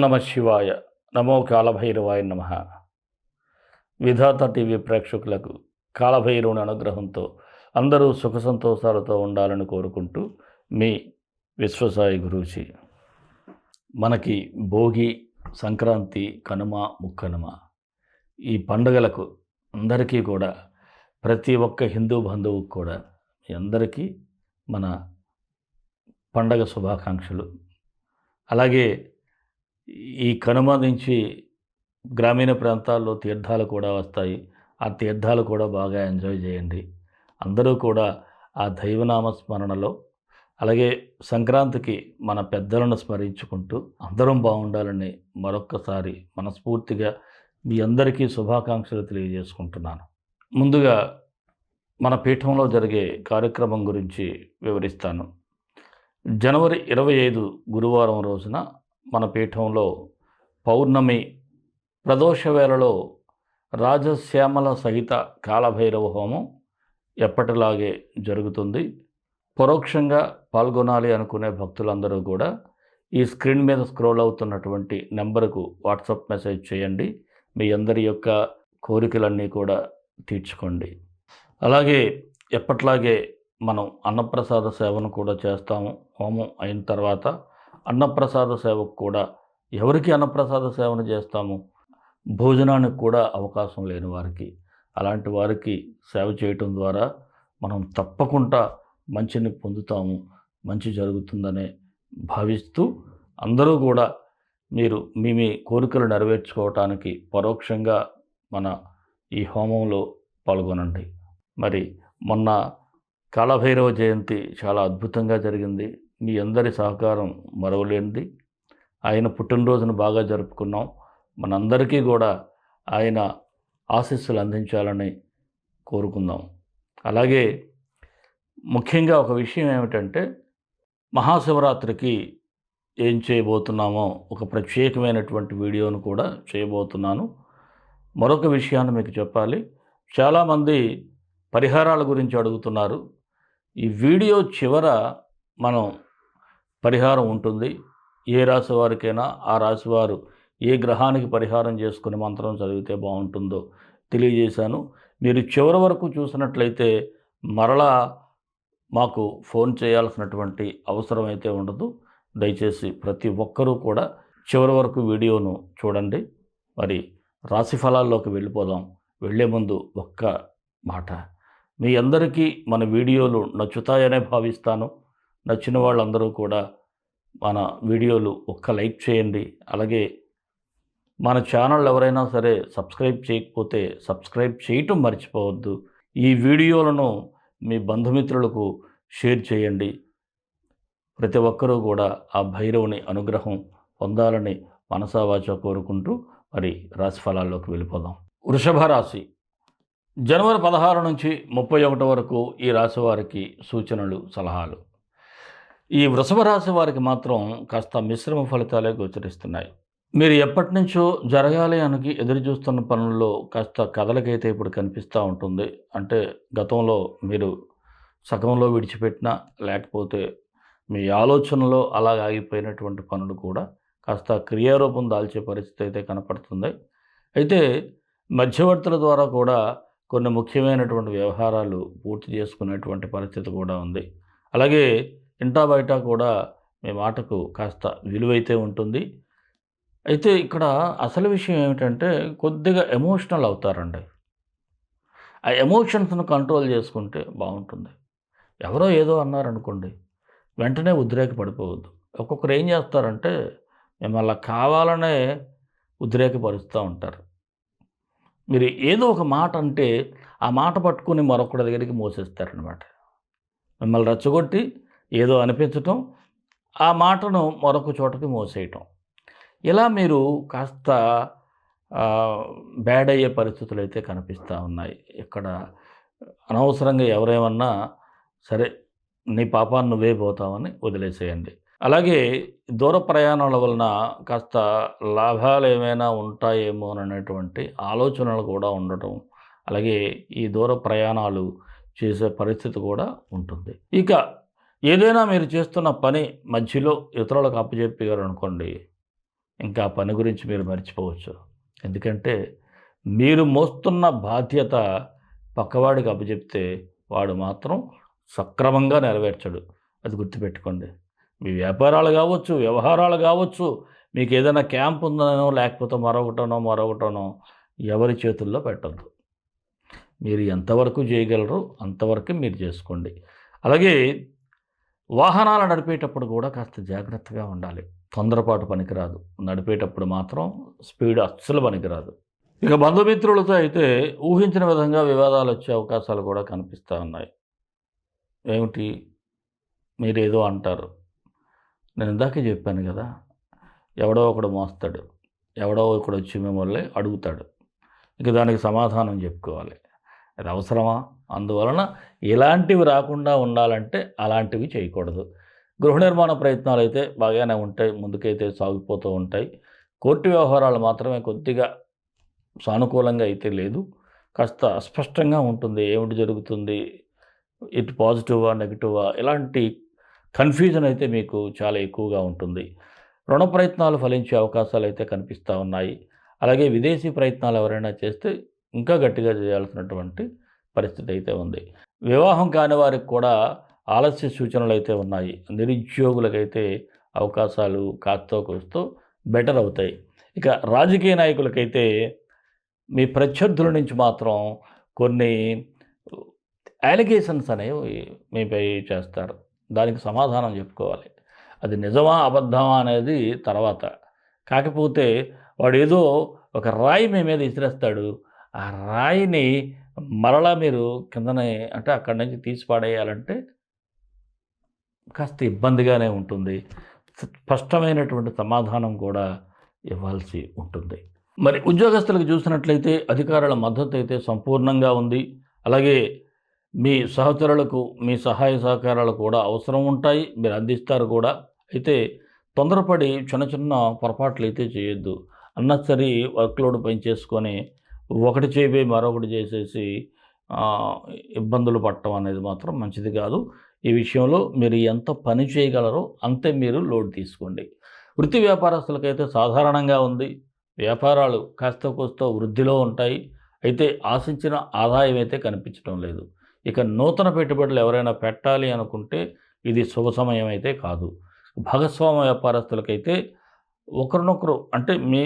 నమ శివాయ. నమో కాలభైరవాయ నమ. విధాత టీవీ ప్రేక్షకులకు కాలభైరవుని అనుగ్రహంతో అందరూ సుఖ సంతోషాలతో ఉండాలని కోరుకుంటూ మీ విశ్వసాయి గురూజీ. మనకి భోగి, సంక్రాంతి, కనుమ, ముక్కనుమ ఈ పండుగలకు అందరికీ కూడా ప్రతి ఒక్క హిందూ బంధువుకు కూడా మీ అందరికీ మన పండగ శుభాకాంక్షలు. అలాగే ఈ కనుమ నుంచి గ్రామీణ ప్రాంతాల్లో తీర్థాలు కూడా వస్తాయి. ఆ తీర్థాలు కూడా బాగా ఎంజాయ్ చేయండి. అందరూ కూడా ఆ దైవనామ స్మరణలో, అలాగే సంక్రాంతికి మన పెద్దలను స్మరించుకుంటూ అందరం బాగుండాలని మరొక్కసారి మనస్ఫూర్తిగా మీ అందరికీ శుభాకాంక్షలు తెలియజేసుకుంటున్నాను. ముందుగా మన పీఠంలో జరిగే కార్యక్రమం గురించి వివరిస్తాను. జనవరి 25 గురువారం రోజున మన పీఠంలో పౌర్ణమి ప్రదోష వేళలో రాజశ్యామల సహిత కాలభైరవ హోమం ఎప్పటిలాగే జరుగుతుంది. పరోక్షంగా పాల్గొనాలి అనుకునే భక్తులందరూ కూడా ఈ స్క్రీన్ మీద స్క్రోల్ అవుతున్నటువంటి నెంబర్కు వాట్సాప్ మెసేజ్ చేయండి. మీ అందరి యొక్క కోరికలన్నీ కూడా తీర్చుకోండి. అలాగే ఎప్పట్లాగే మనం అన్నప్రసాద సేవను కూడా చేస్తాము. హోమం అయిన తర్వాత అన్నప్రసాద సేవకు కూడా ఎవరికి అన్నప్రసాద సేవను చేస్తాము? భోజనానికి కూడా అవకాశం లేని వారికి, అలాంటి వారికి సేవ చేయటం ద్వారా మనం తప్పకుండా మంచిని పొందుతాము, మంచి జరుగుతుందనే భావిస్తూ అందరూ కూడా మీరు మీ కోరికలు నెరవేర్చుకోవటానికి పరోక్షంగా మన ఈ హోమంలో పాల్గొనండి. మరి మొన్న కాలభైరవ జయంతి చాలా అద్భుతంగా జరిగింది. మీ అందరి సహకారం మరవలేనిది. ఆయన పుట్టినరోజును బాగా జరుపుకున్నాం. మనందరికీ కూడా ఆయన ఆశీస్సులు అందించాలని కోరుకుందాం. అలాగే ముఖ్యంగా ఒక విషయం ఏమిటంటే, మహాశివరాత్రికి ఏం చేయబోతున్నామో ఒక ప్రత్యేకమైనటువంటి వీడియోను కూడా చేయబోతున్నాను. మరొక విషయాన్ని మీకు చెప్పాలి. చాలామంది పరిహారాల గురించి అడుగుతున్నారు. ఈ వీడియో చివర మనం పరిహారం ఉంటుంది. ఏ రాశి వారికైనా ఆ రాశివారు ఏ గ్రహానికి పరిహారం చేసుకుని మంత్రం చదివితే బాగుంటుందో తెలియజేశాను. మీరు చివరి వరకు చూసినట్లయితే మరలా మాకు ఫోన్ చేయాల్సినటువంటి అవసరం అయితే ఉండదు. దయచేసి ప్రతి ఒక్కరూ కూడా చివరి వరకు వీడియోను చూడండి. మరి రాశి ఫలాల్లోకి వెళ్ళిపోదాం. వెళ్ళే ముందు ఒక్క మాట, మీ అందరికీ మన వీడియోలు నచ్చుతాయనే భావిస్తాను. నచ్చిన వాళ్ళందరూ కూడా మన వీడియోలు ఒక్క లైక్ చేయండి. అలాగే మన ఛానల్ ఎవరైనా సరే సబ్స్క్రైబ్ చేయకపోతే సబ్స్క్రైబ్ చేయటం మర్చిపోవద్దు. ఈ వీడియోలను మీ బంధుమిత్రులకు షేర్ చేయండి. ప్రతి ఒక్కరూ కూడా ఆ భైరవుని అనుగ్రహం పొందాలని మనసావాచ కోరుకుంటూ మరి రాశి ఫలాల్లోకి వెళ్ళిపోదాం. వృషభ రాశి. జనవరి 16 నుంచి 31 వరకు ఈ రాశి వారికి సూచనలు, సలహాలు. ఈ వృషభ రాశి వారికి మాత్రం కాస్త మిశ్రమ ఫలితాలే గోచరిస్తున్నాయి. మీరు ఎప్పటి నుంచో జరగాలి అని ఎదురు చూస్తున్న పనుల్లో కాస్త కదలకైతే ఇప్పుడు కనిపిస్తూ ఉంటుంది. అంటే గతంలో మీరు సగంలో విడిచిపెట్టినా, లేకపోతే మీ ఆలోచనలో అలా ఆగిపోయినటువంటి పనులు కూడా కాస్త క్రియారూపం దాల్చే పరిస్థితి అయితే కనపడుతుంది. అయితే మధ్యవర్తుల ద్వారా కూడా కొన్ని ముఖ్యమైనటువంటి వ్యవహారాలు పూర్తి చేసుకునేటువంటి పరిస్థితి కూడా ఉంది. అలాగే ఇంటా బయట కూడా మీ మాటకు కాస్త విలువైతే ఉంటుంది. అయితే ఇక్కడ అసలు విషయం ఏమిటంటే, కొద్దిగా ఎమోషనల్ అవుతారండి. ఆ ఎమోషన్స్ను కంట్రోల్ చేసుకుంటే బాగుంటుంది. ఎవరో ఏదో అన్నారనుకోండి, వెంటనే ఉద్రేక పడిపోవద్దు. ఒక్కొక్కరు ఏం చేస్తారంటే మిమ్మల్ని కావాలనే ఉద్రేకపరుస్తూ ఉంటారు. మీరు ఏదో ఒక మాట అంటే ఆ మాట పట్టుకుని మరొకటి దగ్గరికి మోసేస్తారనమాట. మిమ్మల్ని రెచ్చగొట్టి ఏదో అనిపించటం, ఆ మాటను మరొక చోటకి మోసేయటం. ఇలా మీరు కాస్త బ్యాడ్ అయ్యే పరిస్థితులు అయితే కనిపిస్తూ ఉన్నాయి. ఇక్కడ అనవసరంగా ఎవరేమన్నా సరే, నీ పాపాన్ని నువ్వే పోతావని వదిలేసేయండి. అలాగే దూర ప్రయాణాల వలన కాస్త లాభాలు ఏమైనా ఉంటాయేమో అనేటువంటి ఆలోచనలు కూడా ఉండటం, అలాగే ఈ దూర ప్రయాణాలు చేసే పరిస్థితి కూడా ఉంటుంది. ఇక ఏదైనా మీరు చేస్తున్న పని మధ్యలో ఇతరులకు అప్పచెప్పారు అనుకోండి, ఇంకా ఆ పని గురించి మీరు మర్చిపోవచ్చు. ఎందుకంటే మీరు మోస్తున్న బాధ్యత పక్కవాడికి అప్పజెప్తే వాడు మాత్రం సక్రమంగా నెరవేర్చడు. అది గుర్తుపెట్టుకోండి. మీ వ్యాపారాలు కావచ్చు, వ్యవహారాలు కావచ్చు, మీకు ఏదైనా క్యాంప్ ఉందనో లేకపోతే మరొకటనో ఎవరి చేతుల్లో పెట్టొద్దు. మీరు ఎంతవరకు చేయగలరో అంతవరకు మీరు చేసుకోండి. అలాగే వాహనాలు నడిపేటప్పుడు కూడా కాస్త జాగ్రత్తగా ఉండాలి. తొందరపాటు పనికిరాదు. నడిపేటప్పుడు మాత్రం స్పీడ్ అస్సలు పనికిరాదు. ఇక బంధుమిత్రులతో అయితే ఊహించిన విధంగా వివాదాలు వచ్చే అవకాశాలు కూడా కనిపిస్తూ ఉన్నాయి. ఏమిటి? మీరేదో అంటారు. నేను ఇందాకే చెప్పాను కదా! ఎవడో ఒకడు మోస్తాడు. ఎవడో ఒకడు వచ్చి మిమ్మల్ని అడుగుతాడు. ఇక దానికి సమాధానం చెప్పుకోవాలి. అది అవసరమా? అందువలన ఇలాంటివి రాకుండా ఉండాలంటే అలాంటివి చేయకూడదు. గృహ నిర్మాణ ప్రయత్నాలు అయితే బాగానే ఉంటాయి. ముందుకైతే సాగిపోతూ ఉంటాయి. కోర్టు వ్యవహారాలు మాత్రమే కొద్దిగా సానుకూలంగా అయితే లేదు. కాస్త అస్పష్టంగా ఉంటుంది. ఏమిటి జరుగుతుంది? ఇటు పాజిటివా? నెగెటివా? ఇలాంటి కన్ఫ్యూజన్ అయితే మీకు చాలా ఎక్కువగా ఉంటుంది. రుణ ప్రయత్నాలు ఫలించే అవకాశాలు అయితే కనిపిస్తూ ఉన్నాయి. అలాగే విదేశీ ప్రయత్నాలు ఎవరైనా చేస్తే ఇంకా గట్టిగా చేయాల్సినటువంటి పరిస్థితి అయితే ఉంది. వివాహం కాని వారికి కూడా ఆలస్య సూచనలు అయితే ఉన్నాయి. నిరుద్యోగులకైతే అవకాశాలు కాస్తో కూస్తో బెటర్ అవుతాయి. ఇక రాజకీయ నాయకులకైతే మీ ప్రత్యర్థుల నుంచి మాత్రం కొన్ని అలిగేషన్స్ అనేవి మీపై చేస్తారు. దానికి సమాధానం చెప్పుకోవాలి. అది నిజమా అబద్ధమా అనేది తర్వాత. కాకపోతే వాడేదో ఒక రాయి మీ మీద విసిరేస్తాడు. ఆ రాయిని మరలా మీరు కిందనే అంటే అక్కడి నుంచి తీసి పడేయాలంటే కాస్త ఇబ్బందిగానే ఉంటుంది. స్పష్టమైనటువంటి సమాధానం కూడా ఇవ్వాల్సి ఉంటుంది. మరి ఉద్యోగస్తులకు చూసినట్లయితే అధికారుల మద్దతు అయితే సంపూర్ణంగా ఉంది. అలాగే మీ సహచరులకు మీ సహాయ సహకారాలు కూడా అవసరం ఉంటాయి. మీరు అందిస్తారు కూడా. అయితే తొందరపడి చిన్న చిన్న పొరపాట్లు అయితే చేయొద్దు. అన్నెసరీ వర్క్‌లోడ్ పెంచేసుకొని ఒకటి చేయబోయి మరొకటి చేసేసి ఇబ్బందులు పడటం అనేది మాత్రం మంచిది కాదు. ఈ విషయంలో మీరు ఎంత పని చేయగలరో అంతే మీరు లోడ్ తీసుకోండి. వృత్తి వ్యాపారస్తులకైతే సాధారణంగా ఉంది. వ్యాపారాలు కాస్తో కూస్తో వృద్ధిలో ఉంటాయి. అయితే ఆశించిన ఆదాయం అయితే కనిపించడం లేదు. ఇక నూతన పెట్టుబడులు ఎవరైనా పెట్టాలి అనుకుంటే ఇది శుభ సమయం అయితే కాదు. భాగస్వామ్య వ్యాపారస్తులకైతే ఒకరినొకరు అంటే మీ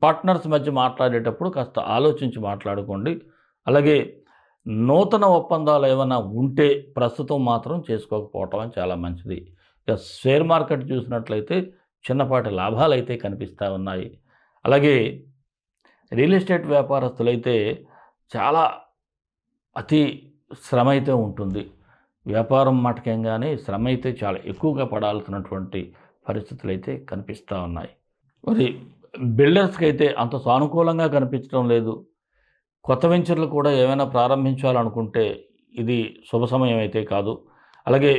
పార్ట్నర్స్ మధ్య మాట్లాడేటప్పుడు కాస్త ఆలోచించి మాట్లాడుకోండి. అలాగే నూతన ఒప్పందాలు ఏమైనా ఉంటే ప్రస్తుతం మాత్రం చేసుకోకపోవటం చాలా మంచిది. ఇక షేర్ మార్కెట్ చూసినట్లయితే చిన్నపాటి లాభాలు అయితే కనిపిస్తూ ఉన్నాయి. అలాగే రియల్ ఎస్టేట్ వ్యాపారస్తులైతే చాలా అతి శ్రమ అయితే ఉంటుంది. వ్యాపారం మటుకేంగానే శ్రమ అయితే చాలా ఎక్కువగా పడాల్సినటువంటి పరిస్థితులు అయితే కనిపిస్తూ ఉన్నాయి. మరి బిల్డర్స్కి అయితే అంత సానుకూలంగా కనిపించడం లేదు. కొత్త వెంచర్లు కూడా ఏమైనా ప్రారంభించాలనుకుంటే ఇది శుభ సమయం అయితే కాదు. అలాగే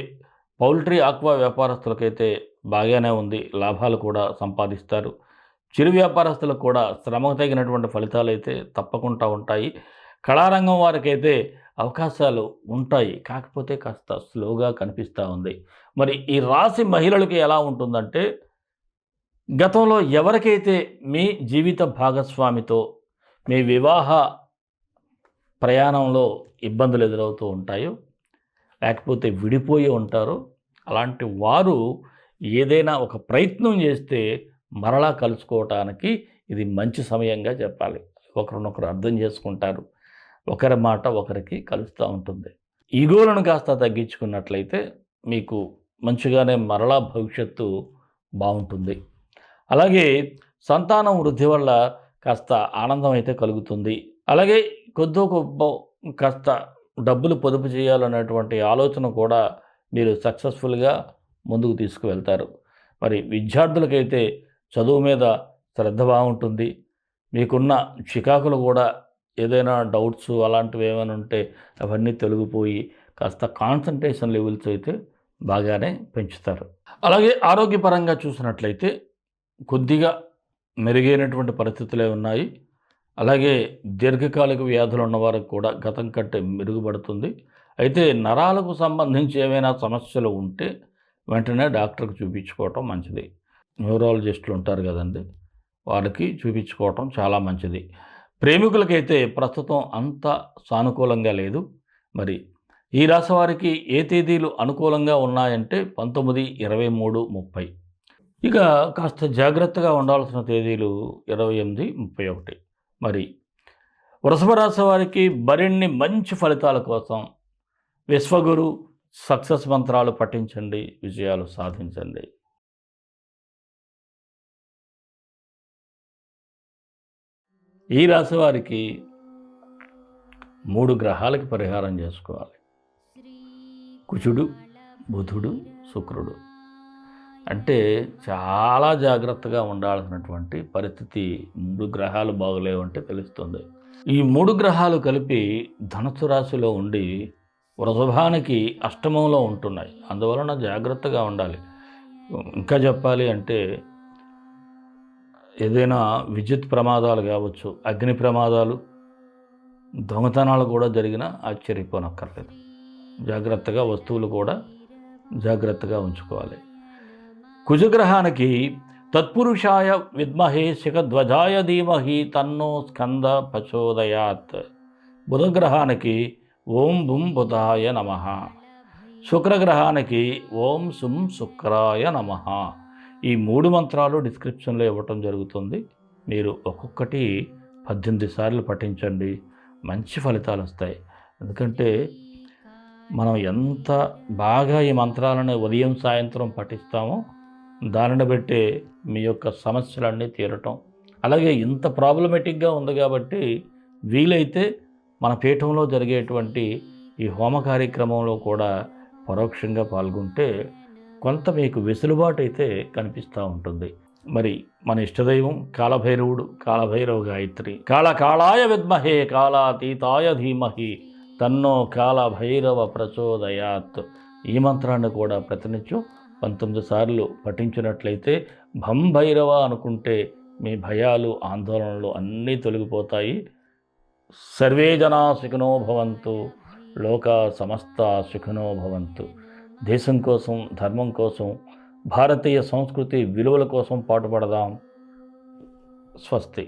పౌల్ట్రీ ఆక్వా వ్యాపారస్తులకైతే బాగానే ఉంది. లాభాలు కూడా సంపాదిస్తారు. చిరు వ్యాపారస్తులకు కూడా శ్రమకు తగినటువంటి ఫలితాలు అయితే తప్పకుండా ఉంటాయి. కళారంగం వారికైతే అవకాశాలు ఉంటాయి. కాకపోతే కాస్త స్లోగా కనిపిస్తూ ఉంది. మరి ఈ రాశి మహిళలకి ఎలా ఉంటుందంటే గతంలో ఎవరికైతే మీ జీవిత భాగస్వామితో మీ వివాహ ప్రయాణంలో ఇబ్బందులు ఎదురవుతూ ఉంటాయో లేకపోతే విడిపోయి ఉంటారో అలాంటి వారు ఏదైనా ఒక ప్రయత్నం చేస్తే మరలా కలుసుకోవటానికి ఇది మంచి సమయంగా చెప్పాలి. ఒకరినొకరు అర్థం చేసుకుంటారు. ఒకరి మాట ఒకరికి కలుస్తూ ఉంటుంది. ఈగోలను కాస్త తగ్గించుకున్నట్లయితే మీకు మంచిగానే మరలా భవిష్యత్తు బాగుంటుంది. అలాగే సంతానం వృద్ధి వల్ల కాస్త ఆనందం అయితే కలుగుతుంది. అలాగే కొద్దో గొప్పో కాస్త డబ్బులు పొదుపు చేయాలనేటువంటి ఆలోచన కూడా మీరు సక్సెస్ఫుల్గా ముందుకు తీసుకువెళ్తారు. మరి విద్యార్థులకైతే చదువు మీద శ్రద్ధ బాగుంటుంది. మీకున్న చికాకులు కూడా ఏదైనా డౌట్స్ అలాంటివి ఏమైనా ఉంటే అవన్నీ తొలగిపోయి కాస్త కాన్సంట్రేషన్ లెవెల్స్ అయితే బాగానే పెంచుతారు. అలాగే ఆరోగ్యపరంగా చూసినట్లయితే కొద్దిగా మెరుగైనటువంటి పరిస్థితులే ఉన్నాయి. అలాగే దీర్ఘకాలిక వ్యాధులు ఉన్నవారికి కూడా గతం కంటే మెరుగుపడుతుంది. అయితే నరాలకు సంబంధించి ఏమైనా సమస్యలు ఉంటే వెంటనే డాక్టర్కి చూపించుకోవటం మంచిది. న్యూరాలజిస్టులు ఉంటారు కదండి, వాళ్ళకి చూపించుకోవటం చాలా మంచిది. ప్రేమికులకైతే ప్రస్తుతం అంత సానుకూలంగా లేదు. మరి ఈ రాశి వారికి ఏ తేదీలు అనుకూలంగా ఉన్నాయంటే 19, 23, 30. ఇక కాస్త జాగ్రత్తగా ఉండాల్సిన తేదీలు 28, 31. మరి వృషభ రాశి వారికి మరిన్ని మంచి ఫలితాల కోసం విశ్వగురు సక్సెస్ మంత్రాలు పఠించండి, విజయాలు సాధించండి. ఈ రాశి వారికి 3 గ్రహాలకి పరిహారం చేసుకోవాలి. కుజుడు, బుధుడు, శుక్రుడు. అంటే చాలా జాగ్రత్తగా ఉండాల్సినటువంటి పరిస్థితి 3 గ్రహాలు బాగలేవంటే తెలుస్తుంది. ఈ 3 గ్రహాలు కలిపి ధనుసు రాశిలో ఉండి వృషభానికి అష్టమంలో ఉంటున్నాయి. అందువలన జాగ్రత్తగా ఉండాలి. ఇంకా చెప్పాలి అంటే ఏదైనా విద్యుత్ ప్రమాదాలు కావచ్చు, అగ్ని ప్రమాదాలు, దొంగతనాలు కూడా జరిగినా ఆశ్చర్యపోనక్కర్లేదు. జాగ్రత్తగా వస్తువులు కూడా జాగ్రత్తగా ఉంచుకోవాలి. కుజగ్రహానికి తత్పురుషాయ విద్మహే శిఖధ్వజాయ ధీమహి తన్నో స్కంద ప్రచోదయాత్. బుధగ్రహానికి ఓం బుం బుధాయ నమః. శుక్రగ్రహానికి ఓం సుం శుక్రాయ నమః. ఈ 3 మంత్రాలు డిస్క్రిప్షన్లో ఇవ్వటం జరుగుతుంది. మీరు ఒక్కొక్కటి 18 సార్లు పఠించండి, మంచి ఫలితాలు వస్తాయి. ఎందుకంటే మనం ఎంత బాగా ఈ మంత్రాలను ఉదయం సాయంత్రం పఠిస్తామో దానిని బట్టే మీ యొక్క సమస్యలన్నీ తీరటం. అలాగే ఇంత ప్రాబ్లమేటిక్గా ఉంది కాబట్టి వీలైతే మన పీఠంలో జరిగేటువంటి ఈ హోమ కార్యక్రమంలో కూడా పరోక్షంగా పాల్గొంటే కొంత మీకు వెసులుబాటు అయితే కనిపిస్తూ ఉంటుంది. మరి మన ఇష్టదైవం కాలభైరవుడు, కాలభైరవ గాయత్రి. కాళాయ విద్మహే కాలాతీతాయ ధీమహి తన్నో కాలభైరవ ప్రచోదయాత్. ఈ మంత్రాన్ని కూడా ప్రతినిత్యం 19 సార్లు పఠించినట్లయితే భం భైరవ అనుకుంటే మీ భయాలు, ఆందోళనలు అన్నీ తొలగిపోతాయి. సర్వే జనా సుఖినో భవంతు, లోక సమస్త సుఖినో భవంతు. దేశం కోసం, ధర్మం కోసం, భారతీయ సంస్కృతి విలువల కోసం పాటుపడదాం. స్వస్తి.